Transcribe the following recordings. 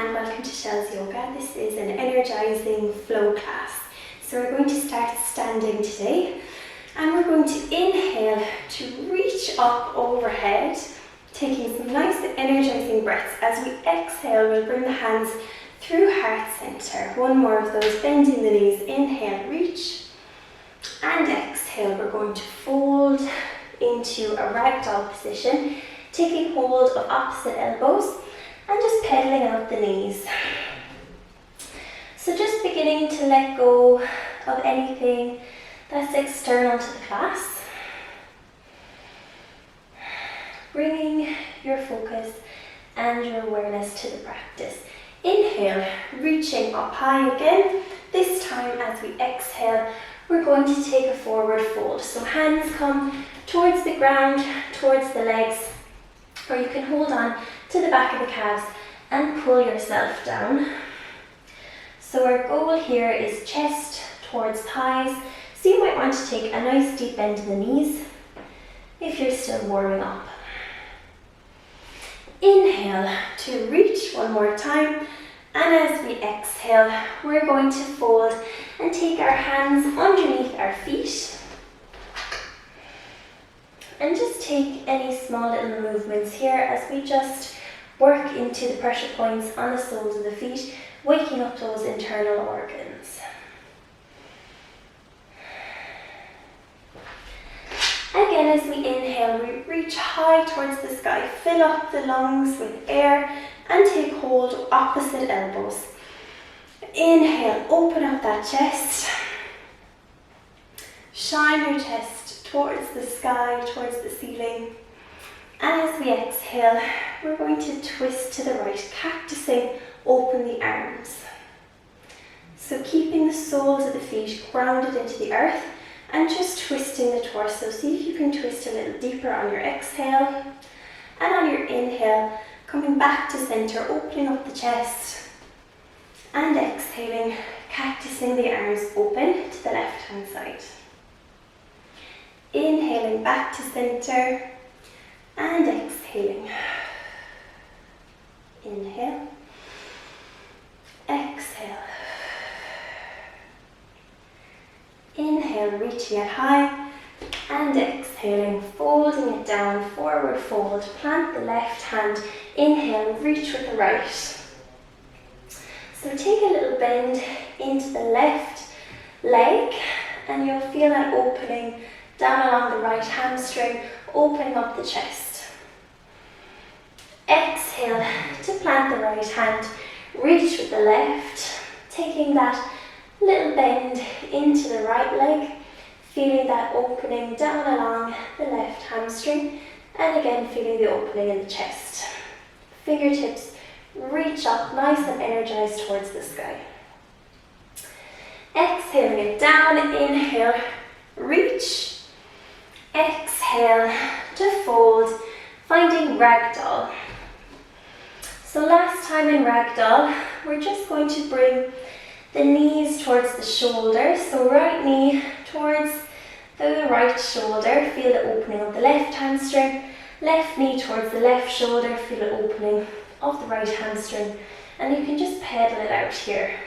and welcome to Shell's Yoga. This is an energizing flow class. So we're going to start standing today and we're going to inhale to reach up overhead, taking some nice energizing breaths. As we exhale, we'll bring the hands through heart center. One more of those, bending the knees. Inhale, reach, and exhale, we're going to fold into a ragdoll position, taking hold of opposite elbows and just pedaling out the knees. So just beginning to let go of anything that's external to the class. Bringing your focus and your awareness to the practice. Inhale, reaching up high again. This time as we exhale, we're going to take a forward fold. So hands come towards the ground, towards the legs, or you can hold on to the back of the calves and pull yourself down. So our goal here is chest towards thighs. So you might want to take a nice deep bend in the knees if you're still warming up. Inhale to reach one more time, and as we exhale, we're going to fold and take our hands underneath our feet. And just take any small little movements here as we just work into the pressure points on the soles of the feet, waking up those internal organs. Again, as we inhale, we reach high towards the sky, fill up the lungs with air and take hold of opposite elbows. Inhale, open up that chest. Shine your chest towards the sky, towards the ceiling. And as we exhale, we're going to twist to the right, cactusing, open the arms. So keeping the soles of the feet grounded into the earth and just twisting the torso. See if you can twist a little deeper on your exhale. And on your inhale, coming back to center, opening up the chest. And exhaling, cactusing the arms open to the left-hand side. Inhaling back to center and exhaling. Inhale, exhale. Inhale, reaching it high and exhaling, folding it down, forward fold, plant the left hand, inhale, reach with the right. So take a little bend into the left leg and you'll feel that opening down along the right hamstring, opening up the chest. Exhale to plant the right hand, reach with the left, taking that little bend into the right leg, feeling that opening down along the left hamstring, and again feeling the opening in the chest. Fingertips reach up nice and energized towards the sky. Exhaling it down, inhale, reach. Exhale to fold, finding ragdoll. So last time in ragdoll, we're just going to bring the knees towards the shoulders. So right knee towards the right shoulder, feel the opening of the left hamstring. Left knee towards the left shoulder, feel the opening of the right hamstring. And you can just pedal it out here.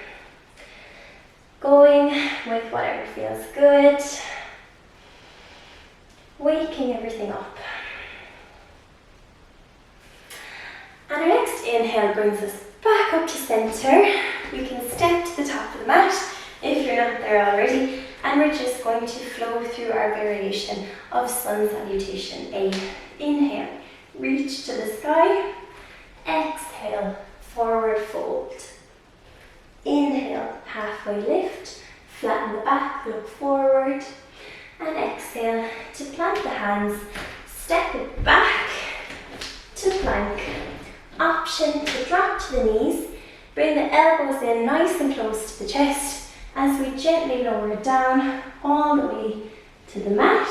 Going with whatever feels good. Waking everything up. And our next inhale brings us back up to center. We can step to the top of the mat if you're not there already, and we're just going to flow through our variation of sun salutation. Inhale, reach to the sky. Exhale, forward fold. Inhale, halfway lift, flatten the back, look forward. And exhale to plant the hands, step it back to plank. Option to drop to the knees, bring the elbows in nice and close to the chest as we gently lower it down all the way to the mat.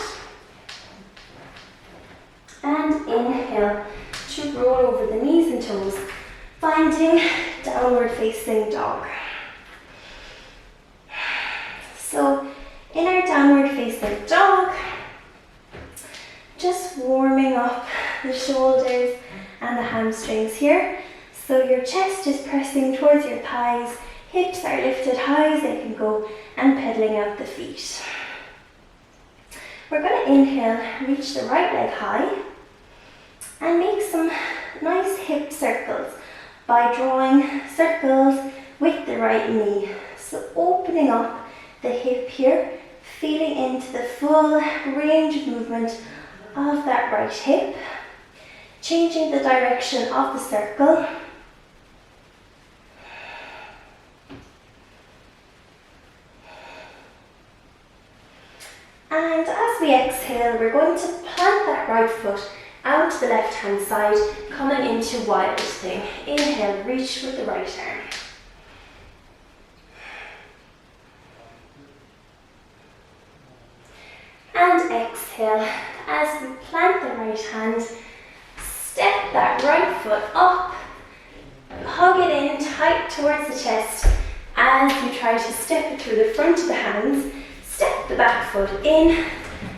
And inhale to roll over the knees and toes, finding downward facing dog. So in our downward facing dog, just warming up the shoulders and the hamstrings here. So your chest is pressing towards your thighs, hips are lifted high as they can go, and pedaling out the feet. We're going to inhale, reach the right leg high, and make some nice hip circles by drawing circles with the right knee. So opening up the hip here, feeling into the full range of movement of that right hip, changing the direction of the circle. And as we exhale, we're going to plant that right foot out to the left hand side, coming into wild thing. Inhale, reach with the right arm. And exhale, as we plant the right hand, step that right foot up, hug it in tight towards the chest as you try to step it through the front of the hands. Step the back foot in,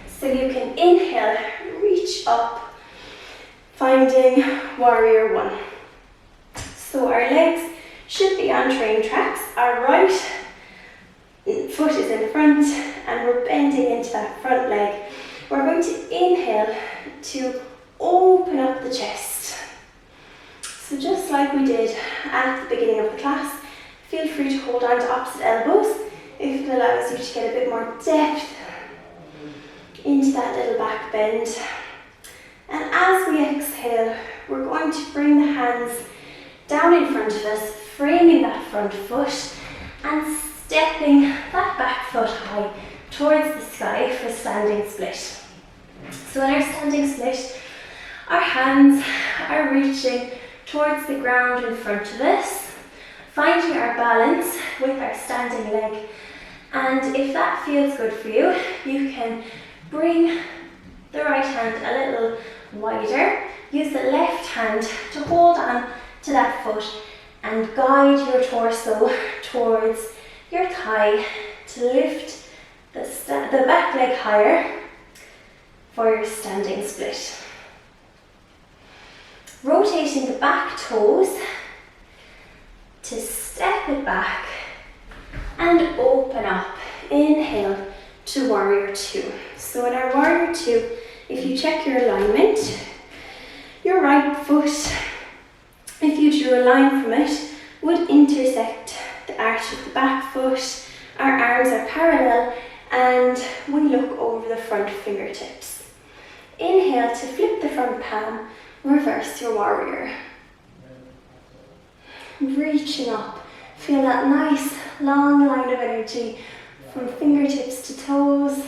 so you can inhale, reach up, finding warrior one. So our legs should be on train tracks. Our right foot is in front and we're bending into that front leg. We're going to inhale to open up the chest. So just like we did at the beginning of the class, feel free to hold on to opposite elbows if it allows you to get a bit more depth into that little back bend. And as we exhale, we're going to bring the hands down in front of us, framing that front foot and stepping that back foot high towards the sky for standing split. So in our standing split, our hands are reaching towards the ground in front of us, finding our balance with our standing leg. And if that feels good for you, you can bring the right hand a little wider. Use the left hand to hold on to that foot and guide your torso towards your thigh to lift the back leg higher for your standing split. Rotating the back toes to step it back and open up. Inhale to warrior two. So in our warrior two, if you check your alignment, your right foot, if you drew a line from it, would intersect the arch of the back foot. Our arms are parallel and we look over the front fingertips. Inhale to flip the front palm, reverse your warrior. Reaching up, feel that nice long line of energy from fingertips to toes.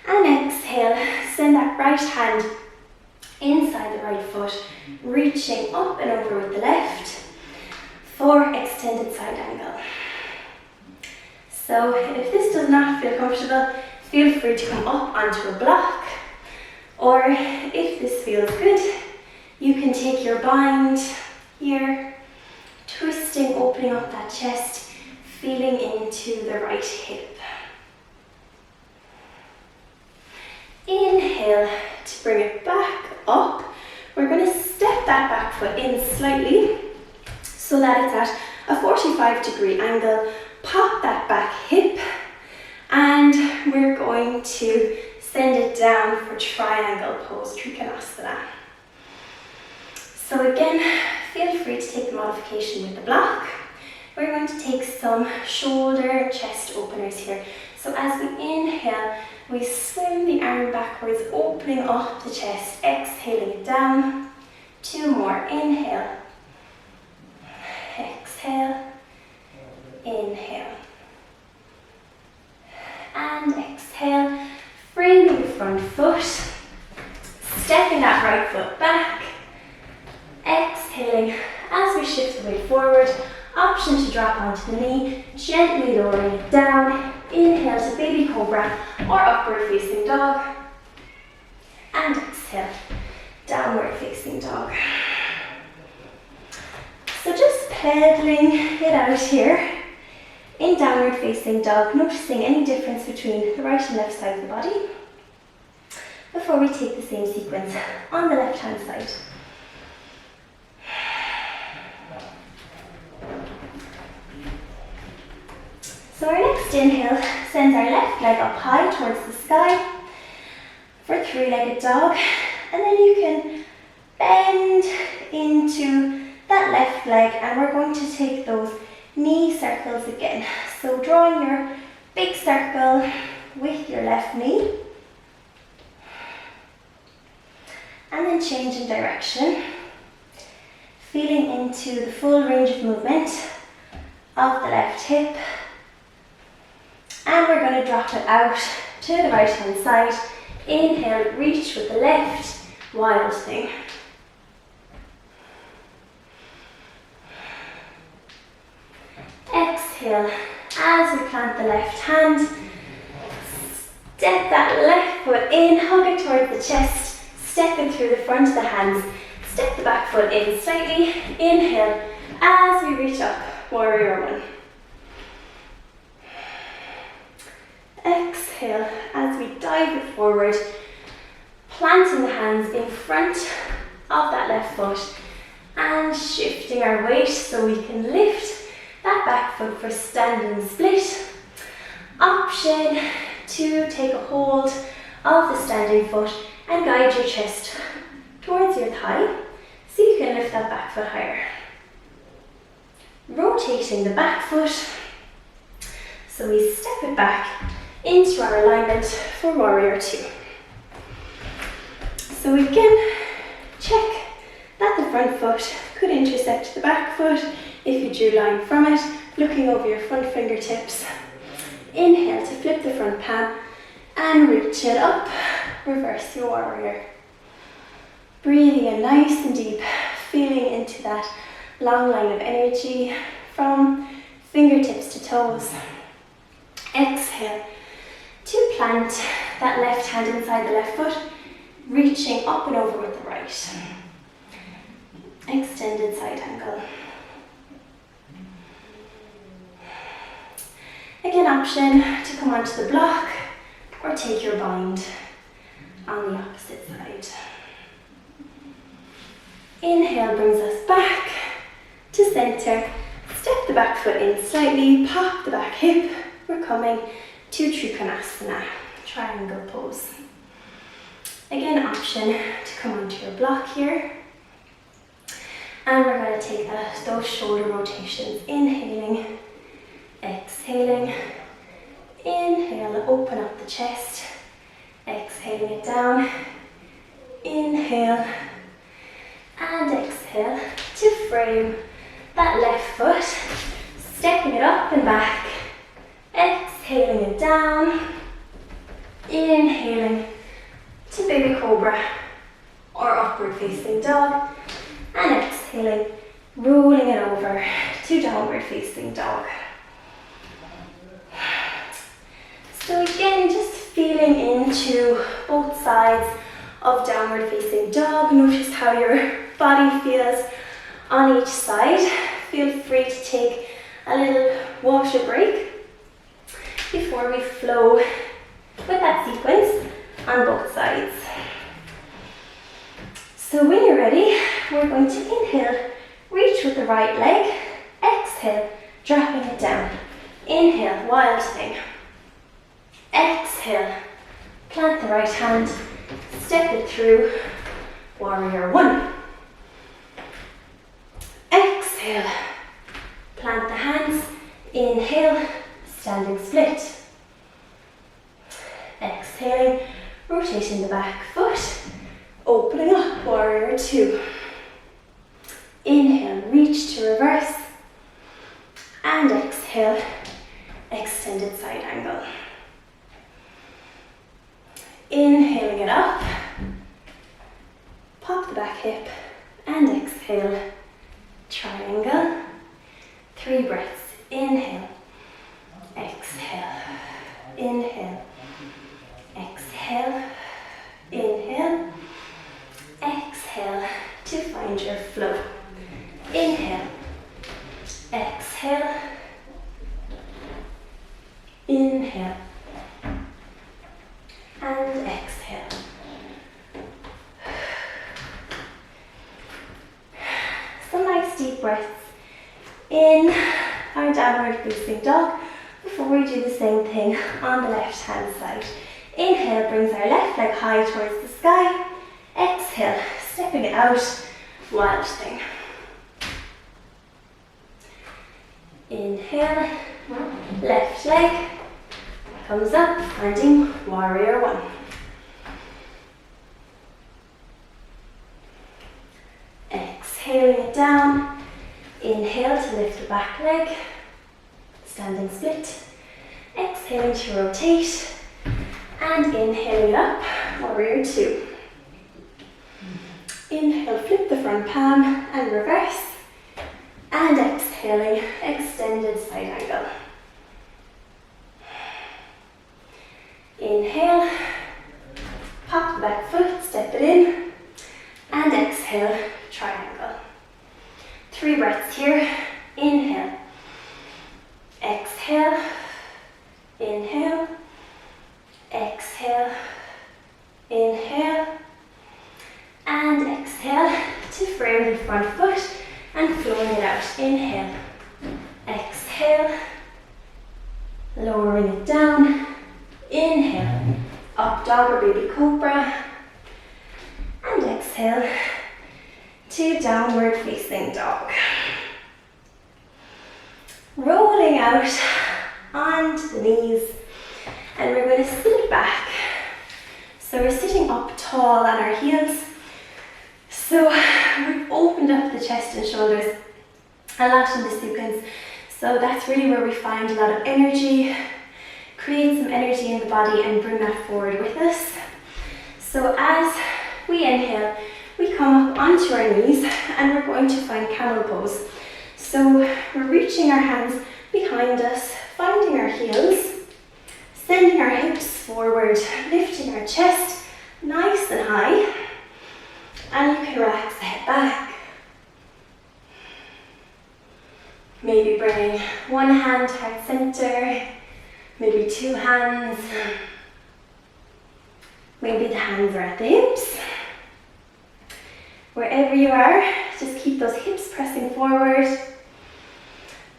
And exhale, send that right hand inside the right foot, reaching up and over with the left for extended side angle. So if this does not feel comfortable, feel free to come up onto a block, or if this feels good, you can take your bind here, twisting, opening up that chest, feeling into the right hip. Inhale to bring it back up. We're going to step that back foot in slightly so that it's at a 45-degree angle. Pop that back hip and we're going to send it down for triangle pose, Trikonasana. So again, feel free to take the modification with the block. We're going to take some shoulder chest openers here. So as we inhale, we swim the arm backwards, opening up the chest, exhaling it down. Two more, inhale, exhale, inhale, and exhale, framing the front foot, stepping that right foot back, exhaling as we shift the weight forward, option to drop onto the knee, gently lowering it down, inhale to baby cobra or upward facing dog, and exhale, downward facing dog. So just pedaling it out here in downward facing dog, noticing any difference between the right and left side of the body before we take the same sequence on the left hand side. So our next inhale sends our left leg up high towards the sky for three-legged dog. And then you can bend into that left leg and we're going to take those knee circles again. So drawing your big circle with your left knee. And then changing direction. Feeling into the full range of movement of the left hip. And we're going to drop it out to the right hand side. Inhale, reach with the left, wild thing. Exhale, as we plant the left hand, step that left foot in, hug it towards the chest, stepping through the front of the hands, step the back foot in slightly, inhale, as we reach up, warrior one. Exhale, as we dive it forward, planting the hands in front of that left foot and shifting our weight so we can lift that back foot for standing split. Option to take a hold of the standing foot and guide your chest towards your thigh so you can lift that back foot higher. Rotating the back foot so we step it back into our alignment for warrior two. So we can check that the front foot could intersect the back foot if you drew line from it, looking over your front fingertips. Inhale to flip the front palm and reach it up, reverse your warrior. Breathing in nice and deep, feeling into that long line of energy from fingertips to toes. Exhale to plant that left hand inside the left foot, reaching up and over with the right. Extended side angle. Again, option to come onto the block or take your bind on the opposite side. Inhale brings us back to center. Step the back foot in slightly, pop the back hip. We're coming to Trikonasana, triangle pose. Again, option to come onto your block here. And we're going to take those shoulder rotations. Inhaling, exhaling. Inhale, open up the chest. Exhaling it down. Inhale. And exhale to frame that left foot. Stepping it up and back. Exhaling it down. Inhaling to baby cobra or upward facing dog. And exhaling, rolling it over to downward facing dog. So again, just feeling into both sides of downward facing dog. Notice how your body feels on each side. Feel free to take a little water break before we flow with that sequence on both sides. So when you're ready, we're going to inhale, reach with the right leg, exhale, dropping it down. Inhale, wild thing. Exhale, plant the right hand, step it through, warrior one. Exhale, plant the hands, inhale, standing split. Exhaling, rotating the back foot, opening up, warrior two. Inhale, reach to reverse. And exhale, extended side angle. Inhaling it up, pop the back hip, and exhale, triangle. 3 breaths, inhale, exhale, inhale, exhale, inhale, exhale to find your flow. Inhale, exhale, inhale, and exhale. Some nice deep breaths in our downward facing dog. before we do the same thing on the left hand side. Inhale brings our left leg high towards the sky. Exhale, stepping it out, wild thing. Inhale, left leg comes up, finding warrior one. Exhaling it down. Inhale to lift the back leg, standing split. Exhaling to rotate. And inhaling up, warrior two. Inhale, flip the front palm and reverse. And exhaling, extended side angle. Inhale, pop the back foot, step it in. And exhale, triangle. 3 breaths here. Inhale. Exhale. Inhale. Exhale. Inhale. And exhale to frame the front foot and flowing it out. Inhale. Exhale. Lowering it down. Inhale. Up dog or baby cobra. And exhale to downward facing dog. Rolling out onto the knees, and we're going to sit back. So we're sitting up tall on our heels. So we've opened up the chest and shoulders a lot in this sequence. So that's really where we find a lot of energy, create some energy in the body and bring that forward with us. So as we inhale, we come up onto our knees and we're going to find camel pose. So we're reaching our hands behind us, finding our heels, sending our hips forward, lifting our chest nice and high, and you can relax the head back. Maybe bringing one hand heart center, maybe 2 hands, maybe the hands are at the hips. Wherever you are, just keep those hips pressing forward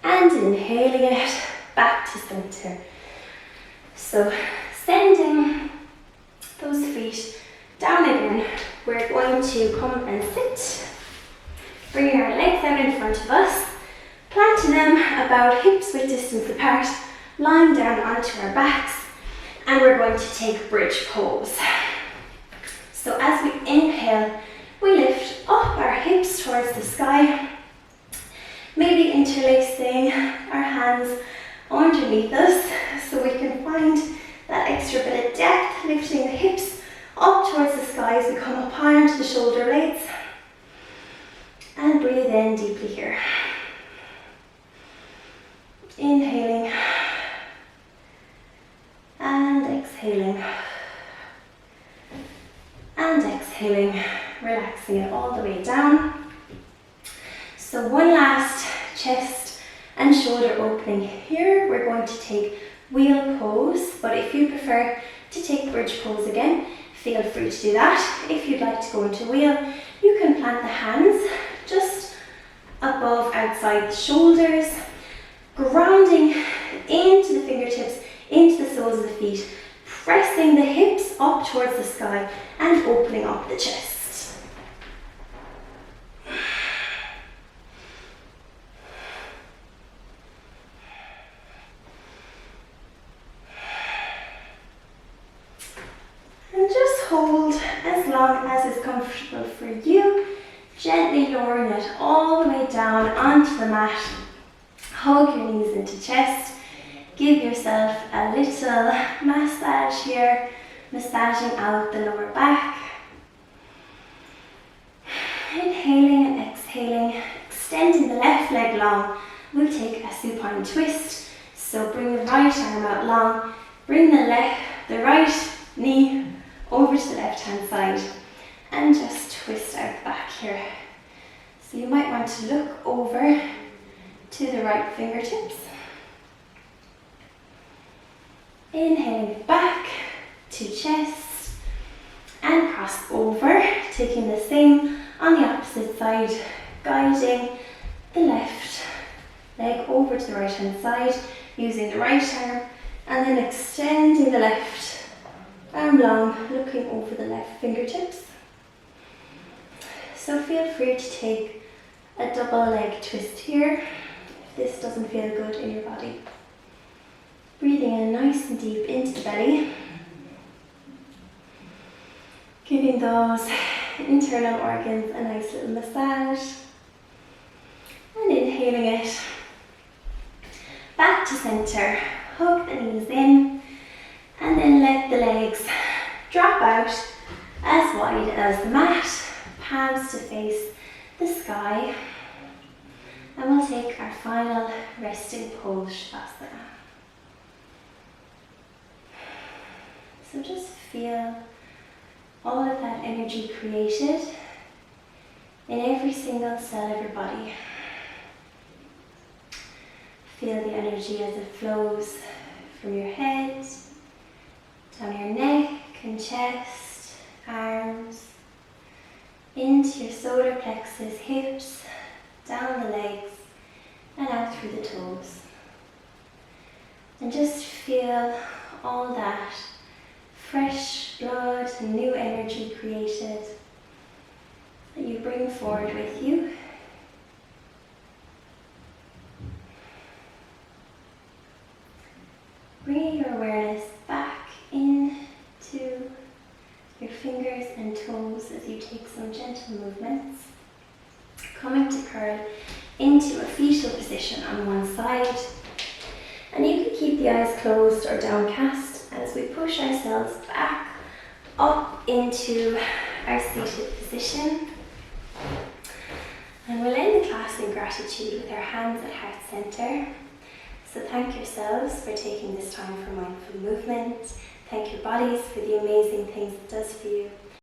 and inhaling it back to center. So sending those feet down again, we're going to come and sit, bringing our legs out in front of us, planting them about hips width distance apart, lying down onto our backs, and we're going to take bridge pose. So as we inhale, we lift up our hips towards the sky, maybe interlacing our hands underneath us so we can find that extra bit of depth, lifting the hips up towards the sky as we come up high onto the shoulder blades. And breathe in deeply here. Inhaling and exhaling. And exhaling, relaxing it all the way down. So one last chest and shoulder opening here. We're going to take wheel pose, but if you prefer to take bridge pose again, feel free to do that. If you'd like to go into wheel, you can plant the hands just above outside the shoulders, grounding into the fingertips, into the soles of the feet, pressing the hips up towards the sky and opening up the chest. And just hold as long as is comfortable for you, gently lowering it all the way down onto the mat. Hug your knees into chest. Give yourself a little massage here, massaging out the lower back. Inhaling and exhaling, extending the left leg long. We'll take a supine twist. So bring the right arm out long, bring the right knee over to the left hand side and just twist out the back here. So you might want to look over to the right fingertips. Inhaling back to chest and cross over, taking the same on the opposite side, guiding the left leg over to the right hand side, using the right arm, and then extending the left arm long, looking over the left fingertips. So feel free to take a double leg twist here if this doesn't feel good in your body. Breathing in nice and deep into the belly. Giving those internal organs a nice little massage. And inhaling it. Back to center. Hug the knees in. And then let the legs drop out as wide as the mat. Palms to face the sky. And we'll take our final resting pose, Shavasana. So just feel all of that energy created in every single cell of your body. Feel the energy as it flows from your head, down your neck and chest, arms, into your solar plexus, hips, down the legs, and out through the toes. And just feel all that fresh blood and new energy created that you bring forward with you. Bringing your awareness back into your fingers and toes as you take some gentle movements. Coming to curl into a fetal position on one side. And you can keep the eyes closed or downcast as we push ourselves back up into our seated position. And we'll end the class in gratitude with our hands at heart center. So thank yourselves for taking this time for mindful movement. Thank your bodies for the amazing things it does for you.